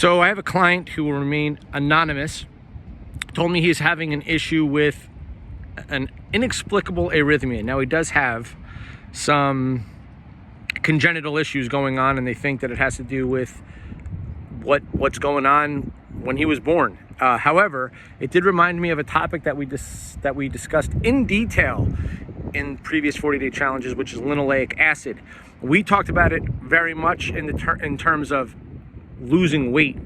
So I have a client who will remain anonymous, told me he's having an issue with an inexplicable arrhythmia. Now, he does have some congenital issues going on, and they think that it has to do with what's going on when he was born. However, it did remind me of a topic that we discussed in detail in previous 40-day challenges, which is linoleic acid. We talked about it very much in terms of losing weight,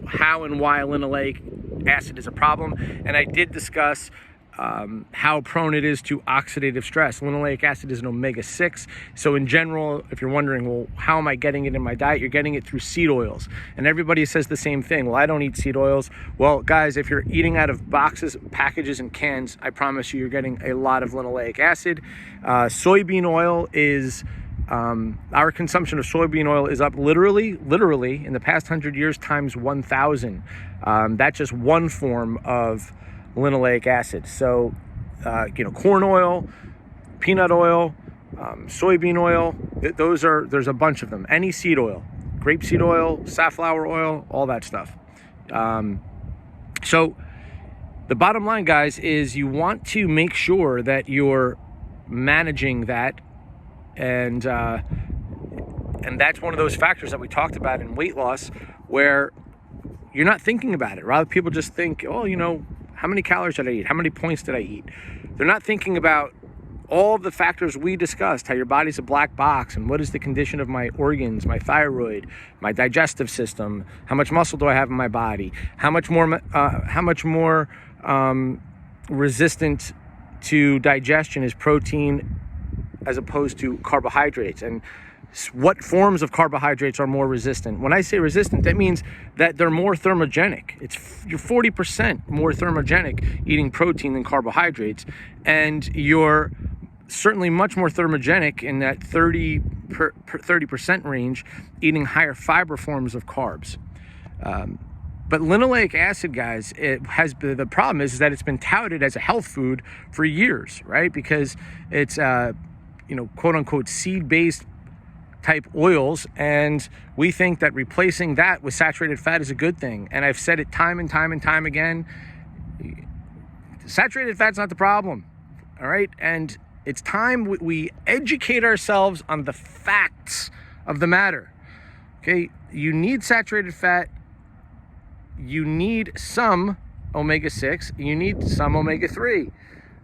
how and why linoleic acid is a problem, and I did discuss how prone it is to oxidative stress. Linoleic acid is an omega-6. So in general, if you're wondering, well, how am I getting it in my diet? You're getting it through seed oils. And everybody says the same thing. Well, I don't eat seed oils. Well, guys, if you're eating out of boxes, packages, and cans, I promise you're getting a lot of linoleic acid. Soybean oil is... our consumption of soybean oil is up literally in the past 100 years times 1,000. That's just one form of linoleic acid. So, corn oil, peanut oil, soybean oil, there's a bunch of them. Any seed oil, grapeseed oil, safflower oil, all that stuff. So the bottom line, guys, is you want to make sure that you're managing that. And that's one of those factors that we talked about in weight loss, where you're not thinking about it. Rather, people just think, oh, how many calories did I eat? How many points did I eat? They're not thinking about all of the factors we discussed, how your body's a black box, and what is the condition of my organs, my thyroid, my digestive system, how much muscle do I have in my body, how much more resistant to digestion is protein as opposed to carbohydrates, and what forms of carbohydrates are more resistant. When I say resistant, that means that they're more thermogenic. You're 40% more thermogenic eating protein than carbohydrates, and you're certainly much more thermogenic in that 30% range eating higher fiber forms of carbs. But linoleic acid, guys, the problem is that it's been touted as a health food for years, right? Because it's quote unquote seed-based type oils, and we think that replacing that with saturated fat is a good thing. And I've said it time and time again, saturated fat's not the problem, all right? And it's time we educate ourselves on the facts of the matter, okay? You need saturated fat, you need some omega-6, you need some omega-3.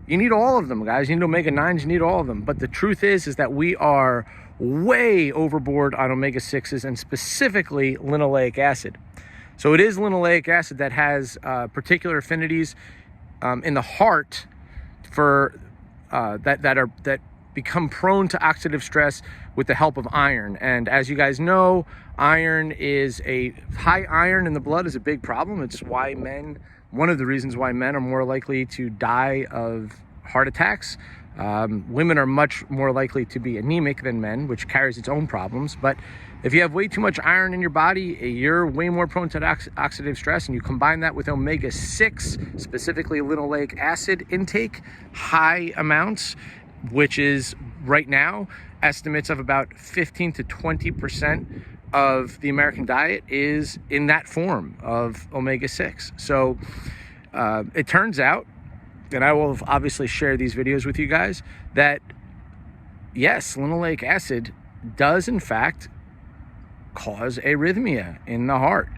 You need all of them, guys. You need omega-9s, you need all of them. But the truth is that we are way overboard on omega-6s, and specifically linoleic acid. So it is linoleic acid that has particular affinities in the heart for that become prone to oxidative stress with the help of iron. And as you guys know, high iron in the blood is a big problem. It's why one of the reasons why men are more likely to die of heart attacks. Women are much more likely to be anemic than men, which carries its own problems. But if you have way too much iron in your body, you're way more prone to oxidative stress, and you combine that with omega-6, specifically linoleic acid intake, high amounts, which is right now estimates of about 15 to 20% of the American diet is in that form of omega-6. So it turns out, and I will obviously share these videos with you guys, that yes, linoleic acid does in fact cause arrhythmia in the heart.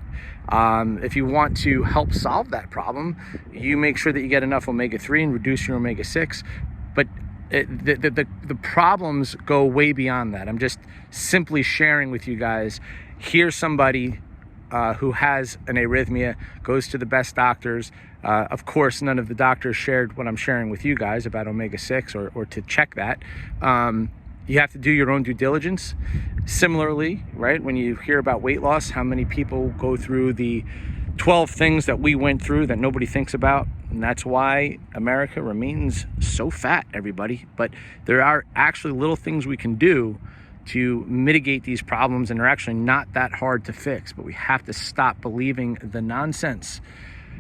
If you want to help solve that problem, you make sure that you get enough omega-3 and reduce your omega-6. But the problems go way beyond that. I'm just simply sharing with you guys, here's somebody who has an arrhythmia, goes to the best doctors. Of course, none of the doctors shared what I'm sharing with you guys about omega-6 or to check that. You have to do your own due diligence. Similarly, right, when you hear about weight loss, how many people go through the 12 things that we went through that nobody thinks about? And that's why America remains so fat, everybody. But there are actually little things we can do to mitigate these problems, and they're actually not that hard to fix, but we have to stop believing the nonsense.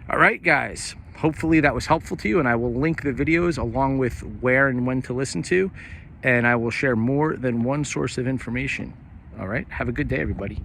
All right, guys, hopefully that was helpful to you, and I will link the videos along with where and when to listen to, and I will share more than one source of information. All right, have a good day, everybody.